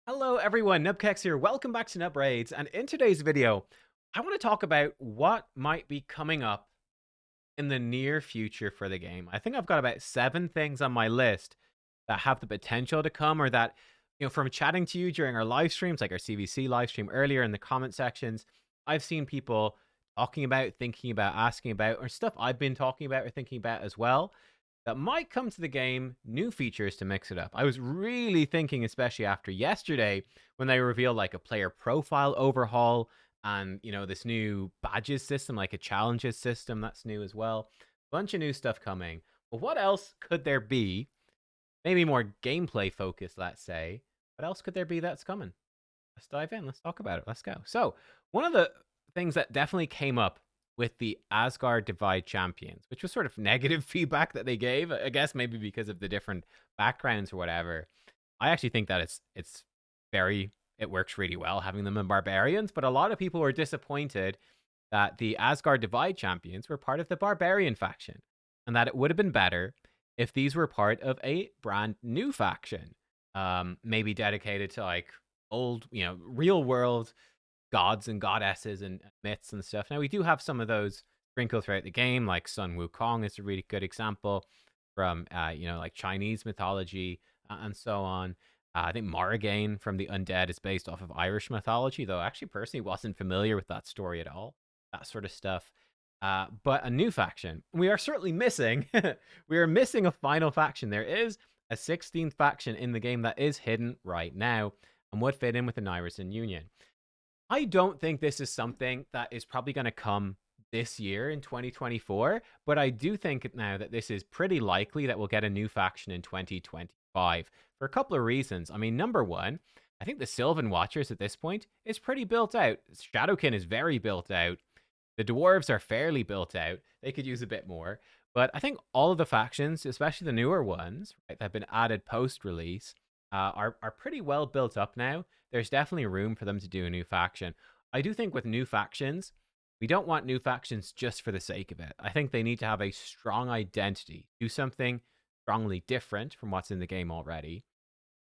Hello everyone, nubkeks here. Welcome back to Nub Raids. And in today's video, I want to talk about what might be coming up in the near future for the game. I think I've got about 7 things on my list that have the potential to come, or that, from chatting to you during our live streams, like our CVC live stream earlier in the comment sections, I've seen people talking about, thinking about, asking about, or stuff I've been talking about or thinking about as well, that might come to the game, new features to mix it up. I was really thinking, especially after yesterday, when they revealed like a player profile overhaul and, this new badges system, like a challenges system that's new as well. Bunch of new stuff coming. But what else could there be? Maybe more gameplay focused, let's say. What else could there be that's coming? Let's dive in. Let's talk about it. Let's go. So, one of the things that definitely came up with the Asgard Divide champions, which was sort of negative feedback that they gave, I guess maybe because of the different backgrounds or whatever. I actually think that it works really well having them in barbarians, but a lot of people were disappointed that the Asgard Divide champions were part of the barbarian faction, and that it would have been better if these were part of a brand new faction, maybe dedicated to like old, real world gods and goddesses and myths and stuff. Now we do have some of those sprinkled throughout the game, like Sun Wukong is a really good example from like Chinese mythology and so on. I think Morrigan from the Undead is based off of Irish mythology, though I actually personally wasn't familiar with that story at all. That sort of stuff. But a new faction. We are certainly missing. We are missing a final faction. There is a 16th faction in the game that is hidden right now and would fit in with the Nyrison Union. I don't think this is something that is probably going to come this year in 2024, but I do think now that this is pretty likely that we'll get a new faction in 2025 for a couple of reasons. I mean, number one, I think the Sylvan Watchers at this point is pretty built out. Shadowkin is very built out. The dwarves are fairly built out. They could use a bit more. But I think all of the factions, especially the newer ones, right, that have been added post-release, are pretty well built up now. There's definitely room for them to do a new faction. I do think with new factions, we don't want new factions just for the sake of it. I think they need to have a strong identity, do something strongly different from what's in the game already.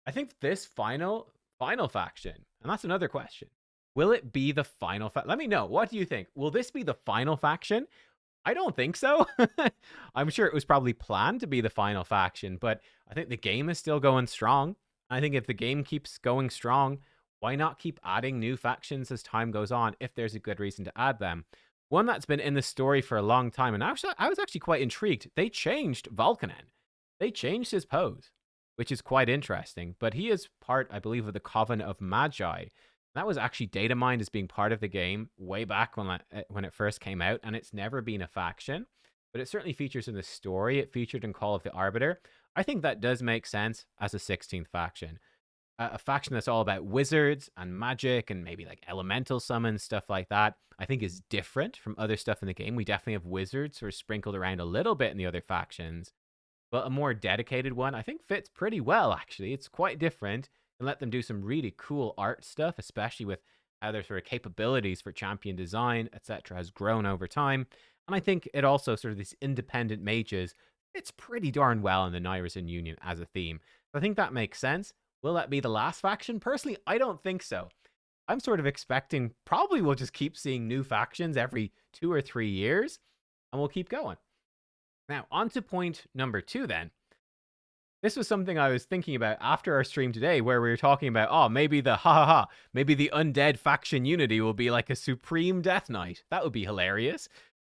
I think this final faction, and that's another question. Will it be the final faction? Let me know. What do you think? Will this be the final faction? I don't think so. I'm sure it was probably planned to be the final faction, but I think the game is still going strong. I think if the game keeps going strong, why not keep adding new factions as time goes on if there's a good reason to add them? One that's been in the story for a long time, and I was actually quite intrigued. They changed Vulcanen. They changed his pose, which is quite interesting. But he is part, I believe, of the Coven of Magi. That was actually data mined as being part of the game way back when it first came out, and it's never been a faction. But it certainly features in the story. It featured in Call of the Arbiter. I think that does make sense as a 16th faction. A faction that's all about wizards and magic and maybe like elemental summons, stuff like that, I think is different from other stuff in the game. We definitely have wizards sort of sprinkled around a little bit in the other factions, but a more dedicated one I think fits pretty well, actually. It's quite different and let them do some really cool art stuff, especially with how their sort of capabilities for champion design, etc., has grown over time. And I think it also sort of these independent mages fits pretty darn well in the Nyrison Union as a theme. So I think that makes sense. Will that be the last faction? Personally, I don't think so. I'm sort of expecting probably we'll just keep seeing new factions every 2 or 3 years, and we'll keep going. Now, on to point number 2 then. This was something I was thinking about after our stream today, where we were talking about, maybe maybe the undead faction unity will be like a supreme death knight. That would be hilarious.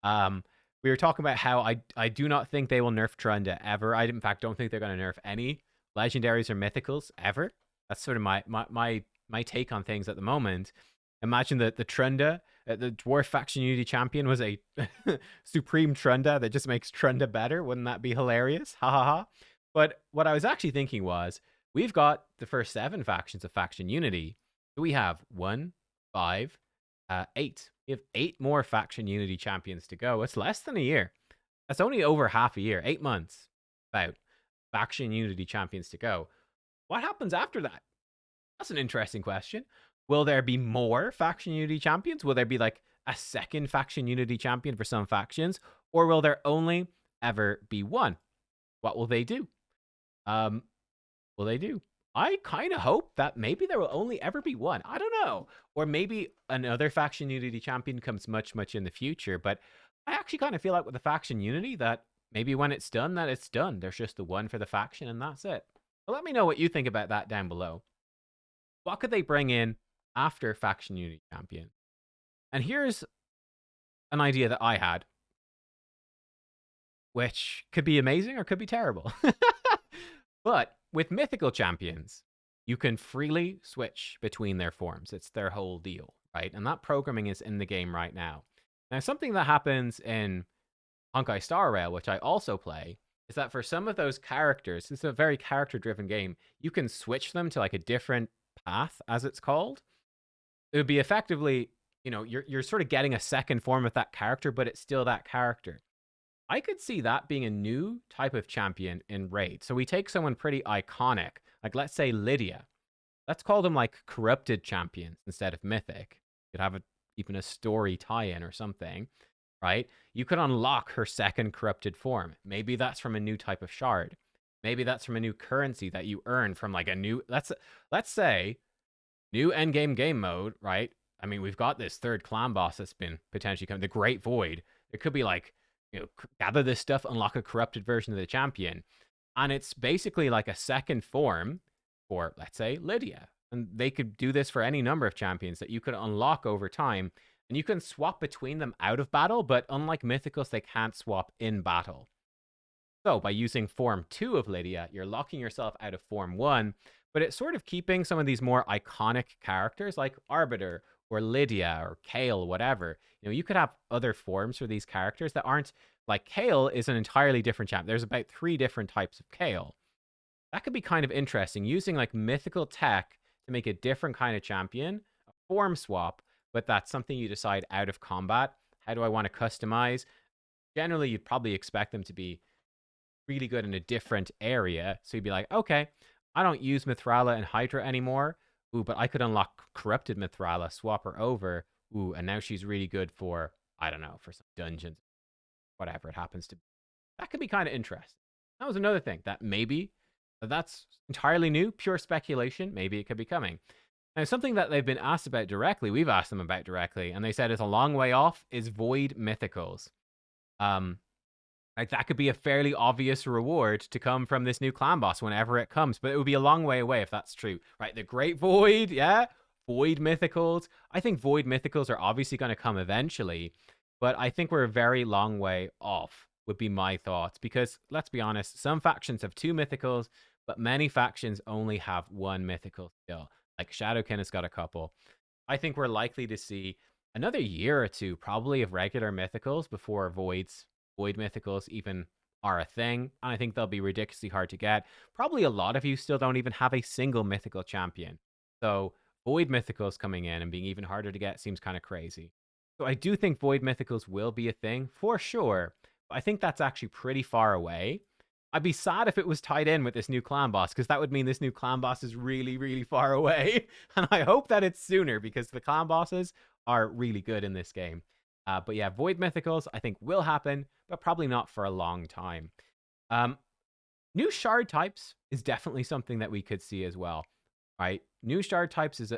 We were talking about how I do not think they will nerf Trunda ever. I, in fact, don't think they're going to nerf any legendaries or mythicals ever. That's sort of my take on things at the moment. Imagine that the Trunda, the dwarf faction unity champion, was a supreme Trunda that just makes Trunda better. Wouldn't that be hilarious? Ha ha ha. But what I was actually thinking was, we've got the first 7 factions of faction unity. So we have 1, 5, 8. We have 8 more faction unity champions to go. It's less than a year. That's only over half a year, 8 months, about faction unity champions to go. What happens after that? That's an interesting question. Will there be more faction unity champions? Will there be like a second faction unity champion for some factions? Or will there only ever be one? What will they do? Will they do? I kind of hope that maybe there will only ever be one. I don't know. Or maybe another faction unity champion comes much, much in the future. But I actually kind of feel like with the faction unity that maybe when it's done, that it's done. There's just the one for the faction and that's it. But let me know what you think about that down below. What could they bring in after faction unity champion? And here's an idea that I had, which could be amazing or could be terrible. But with mythical champions, you can freely switch between their forms. It's their whole deal, right? And that programming is in the game right now. Now, something that happens in Honkai Star Rail, which I also play, is that for some of those characters, it's a very character-driven game, you can switch them to like a different path, as it's called. It would be effectively, you're sort of getting a second form of that character, but it's still that character. I could see that being a new type of champion in Raid. So we take someone pretty iconic, like let's say Lydia. Let's call them like corrupted champions instead of mythic. You could have even a story tie-in or something, right? You could unlock her second corrupted form. Maybe that's from a new type of shard. Maybe that's from a new currency that you earn from like a new, let's say, new endgame game mode, right? I mean, we've got this third clan boss that's been potentially coming, the Great Void. It could be like, gather this stuff, unlock a corrupted version of the champion. And it's basically like a second form for, let's say, Lydia. And they could do this for any number of champions that you could unlock over time. And you can swap between them out of battle, but unlike Mythicals, they can't swap in battle. So by using Form 2 of Lydia, you're locking yourself out of Form 1, but it's sort of keeping some of these more iconic characters like Arbiter or Lydia or Kale, whatever. You could have other forms for these characters that aren't like Kale is an entirely different champ. There's about 3 different types of Kale. That could be kind of interesting, using like mythical tech to make a different kind of champion, a form swap, but that's something you decide out of combat. How do I want to customize? Generally, you'd probably expect them to be really good in a different area. So you'd be like, okay, I don't use Mithrala and Hydra anymore. Ooh, but I could unlock corrupted Mithrala, swap her over. Ooh, and now she's really good for, I don't know, for some dungeons, whatever it happens to be. That could be kind of interesting. That was another thing that maybe that's entirely new, pure speculation. Maybe it could be coming. Now, something that they've been asked about directly, we've asked them about directly, and they said is a long way off, is Void Mythicals. Like that could be a fairly obvious reward to come from this new clan boss whenever it comes, but it would be a long way away if that's true, right? The Great Void, yeah, Void Mythicals. I think Void Mythicals are obviously going to come eventually, but I think we're a very long way off, would be my thoughts, because let's be honest, some factions have 2 Mythicals, but many factions only have 1 Mythical still. Like Shadowkin has got a couple. I think we're likely to see another year or 2 probably of regular Mythicals before Void Mythicals even are a thing, and I think they'll be ridiculously hard to get. Probably a lot of you still don't even have a single mythical champion. So Void Mythicals coming in and being even harder to get seems kind of crazy. So I do think Void Mythicals will be a thing, for sure, but I think that's actually pretty far away. I'd be sad if it was tied in with this new clan boss, because that would mean this new clan boss is really, really far away. And I hope that it's sooner, because the clan bosses are really good in this game. But yeah, Void Mythicals, I think, will happen, but probably not for a long time. New shard types is definitely something that we could see as well, right? New shard types is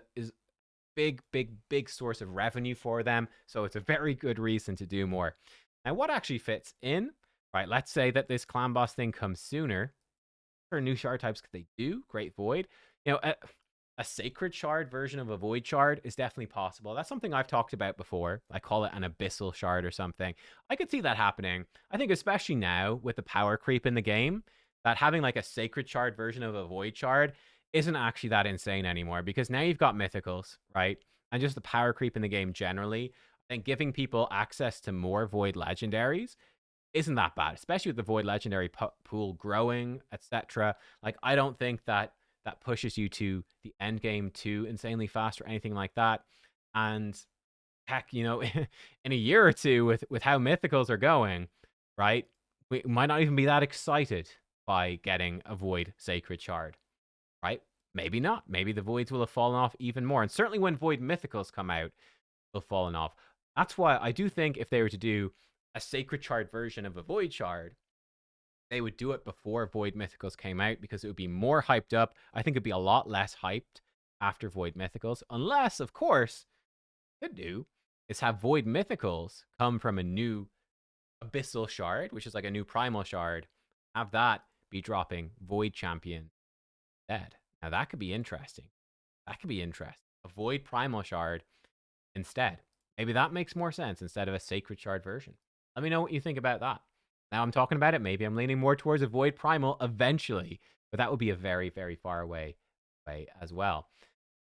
big, big, big source of revenue for them, so it's a very good reason to do more. Now, what actually fits in, right? Let's say that this clan boss thing comes sooner. For new shard types could they do? Great Void. A sacred shard version of a void shard is definitely possible. That's something I've talked about before. I call it an abyssal shard or something. I could see that happening. I think especially now with the power creep in the game, that having like a sacred shard version of a void shard isn't actually that insane anymore, because now you've got mythicals, right? And just the power creep in the game generally, and giving people access to more void legendaries isn't that bad, especially with the void legendary pool growing, etc. Like, I don't think that pushes you to the end game too insanely fast or anything like that. And heck, in a year or two with how mythicals are going, right? We might not even be that excited by getting a void sacred shard, right? Maybe not. Maybe the voids will have fallen off even more. And certainly when void mythicals come out, they'll fallen off. That's why I do think if they were to do a sacred shard version of a void shard, they would do it before Void Mythicals came out because it would be more hyped up. I think it'd be a lot less hyped after Void Mythicals, unless, of course, could do is have Void Mythicals come from a new Abyssal Shard, which is like a new Primal Shard. Have that be dropping Void Champion instead. Now that could be interesting. That could be interesting. A Void Primal Shard instead. Maybe that makes more sense instead of a Sacred Shard version. Let me know what you think about that. Now I'm talking about it. Maybe I'm leaning more towards a Void Primal eventually, but that would be a very, very far away as well.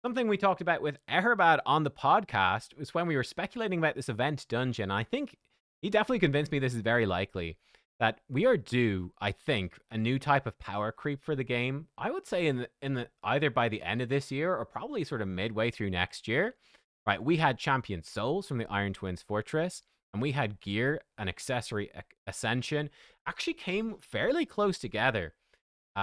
Something we talked about with Eherbad on the podcast was when we were speculating about this event dungeon. I think he definitely convinced me this is very likely that we are due, I think, a new type of power creep for the game. I would say in the either by the end of this year or probably sort of midway through next year. Right, we had Champion Souls from the Iron Twins Fortress, and we had Gear and Accessory Ascension. Actually came fairly close together.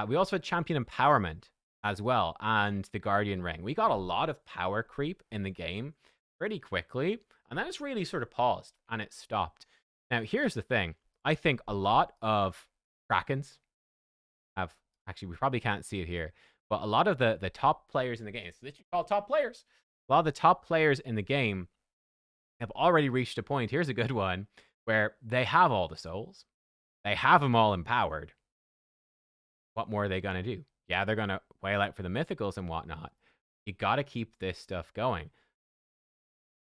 We also had Champion Empowerment as well, and the Guardian Ring. We got a lot of power creep in the game pretty quickly, and then it's really sort of paused, and it stopped. Now, here's the thing. I think a lot of Krakens have, actually, we probably can't see it here, but a lot of the top players in the game, so that you call top players, a lot of the top players in the game have already reached a point, here's a good one, where they have all the souls. They have them all empowered. What more are they going to do? Yeah, they're going to wail out for the mythicals and whatnot. You got to keep this stuff going.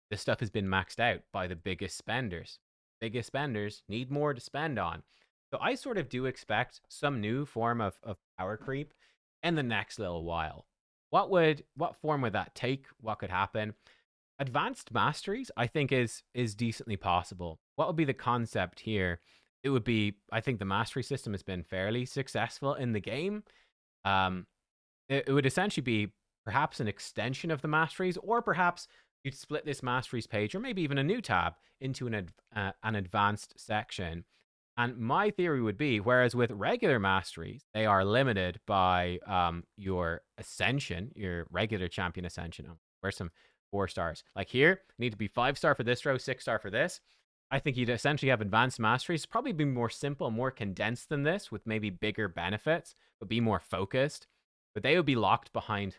This stuff has been maxed out by the biggest spenders. Biggest spenders need more to spend on. So I sort of do expect some new form of power creep in the next little while. What form would that take? What could happen? Advanced Masteries, I think, is decently possible. What would be the concept here? It would be, I think the Mastery system has been fairly successful in the game. It would essentially be perhaps an extension of the Masteries, or perhaps you'd split this Masteries page, or maybe even a new tab, into an advanced section. And my theory would be, whereas with regular Masteries, they are limited by your Ascension, your regular Champion Ascension. Oh, where's some 4 stars? Like here, you need to be 5-star for this row, 6-star for this. I think you'd essentially have Advanced Masteries. Probably be more simple, more condensed than this, with maybe bigger benefits, but be more focused. But they would be locked behind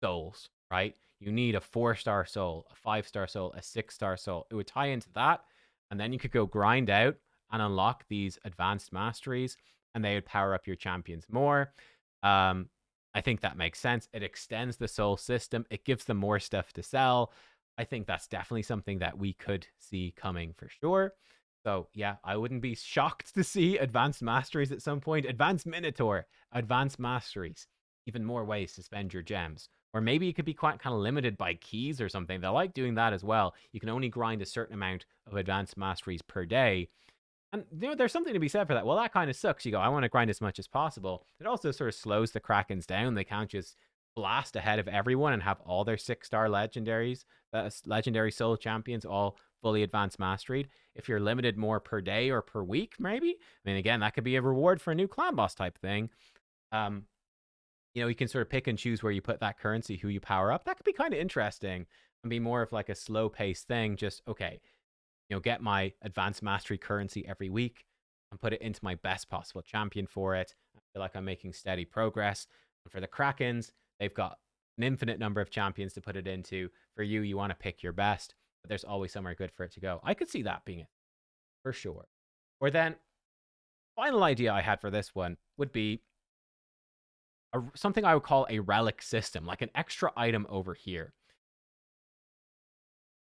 souls, right? You need a 4-star soul, a 5-star soul, a 6-star soul. It would tie into that, and then you could go grind out and unlock these Advanced Masteries, and they would power up your champions more. I think that makes sense. It extends the soul system. It gives them more stuff to sell. I think that's definitely something that we could see coming for sure. So yeah, I wouldn't be shocked to see Advanced Masteries at some point. Advanced Minotaur, Advanced Masteries, even more ways to spend your gems. Or maybe it could be quite kind of limited by keys or something. They like doing that as well. You can only grind a certain amount of Advanced Masteries per day. And there's something to be said for that. Well, that kind of sucks. You go, I want to grind as much as possible. It also sort of slows the Krakens down. They can't just blast ahead of everyone and have all their 6-star legendaries, legendary soul champions, all fully advanced masteried. If you're limited more per day or per week, maybe. I mean, again, that could be a reward for a new clan boss type thing. You can sort of pick and choose where you put that currency, who you power up. That could be kind of interesting and be more of like a slow paced thing. Just, okay, get my advanced mastery currency every week and put it into my best possible champion for it. I feel like I'm making steady progress. And for the Krakens, they've got an infinite number of champions to put it into. For you, you want to pick your best, but there's always somewhere good for it to go. I could see that being it, for sure. Or then, final idea I had for this one would be something I would call a relic system, like an extra item over here.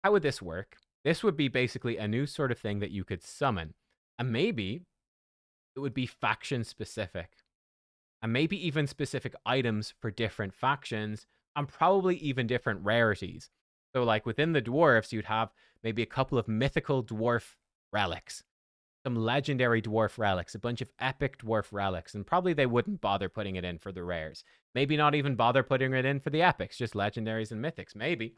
How would this work? This would be basically a new sort of thing that you could summon. And maybe it would be faction specific. And maybe even specific items for different factions, and probably even different rarities. So like within the dwarves, you'd have maybe a couple of mythical dwarf relics, some legendary dwarf relics, a bunch of epic dwarf relics, and probably they wouldn't bother putting it in for the rares. Maybe not even bother putting it in for the epics, just legendaries and mythics. Maybe.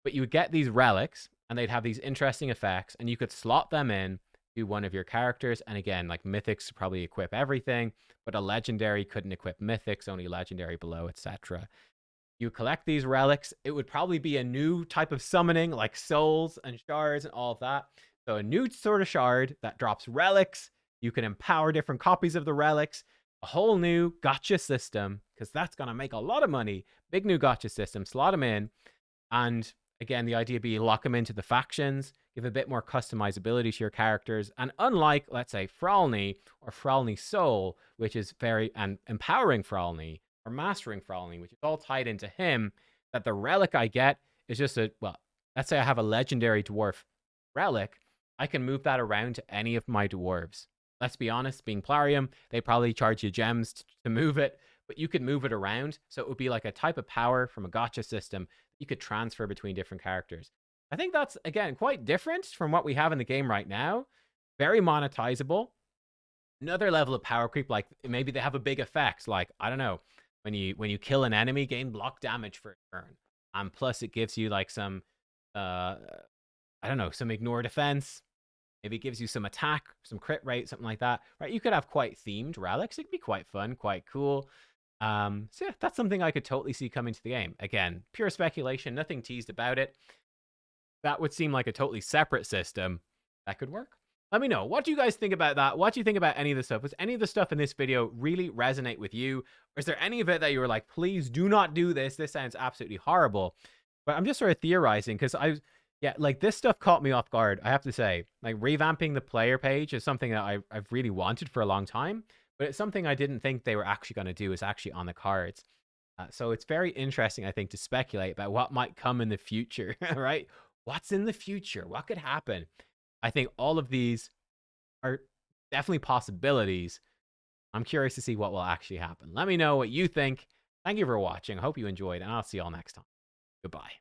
But you would get these relics, and they'd have these interesting effects, and you could slot them in to one of your characters. And again, like mythics probably equip everything, but a legendary couldn't equip mythics, only legendary below, etc. You collect these relics. It would probably be a new type of summoning, like souls and shards and all of that. So a new sort of shard that drops relics You can empower different copies of the relics, a whole new gotcha system, because that's going to make a lot of money. Big new gotcha system, slot them in. And again, the idea be lock them into the factions, give a bit more customizability to your characters. And unlike, let's say, Fralny or Fralny Soul, which is very, and empowering Fralny or mastering Fralny, which is all tied into him, that the relic I get is just a, well, let's say I have a legendary dwarf relic, I can move that around to any of my dwarves. Let's be honest, being Plarium, they probably charge you gems to move it, but you could move it around. So it would be like a type of power from a gotcha system you could transfer between different characters. I think that's, again, quite different from what we have in the game right now. Very monetizable. Another level of power creep, like maybe they have a big effect, like, I don't know, when you kill an enemy, gain block damage for a turn. And plus it gives you like some, I don't know, some ignore defense. Maybe it gives you some attack, some crit rate, something like that, right? You could have quite themed relics. It could be quite fun, quite cool. So yeah, that's something I could totally see coming to the game. Again, pure speculation, nothing teased about it. That would seem like a totally separate system that could work. Let me know. What do you guys think about that? What do you think about any of the stuff? Was any of the stuff in this video really resonate with you? Or is there any of it that you were like, please do not do this? This sounds absolutely horrible. But I'm just sort of theorizing because yeah, like this stuff caught me off guard, I have to say. Like revamping the player page is something that I've really wanted for a long time, but it's something I didn't think they were actually going to do is actually on the cards. So it's very interesting, I think, to speculate about what might come in the future, right? What's in the future? What could happen? I think all of these are definitely possibilities. I'm curious to see what will actually happen. Let me know what you think. Thank you for watching. I hope you enjoyed, and I'll see you all next time. Goodbye.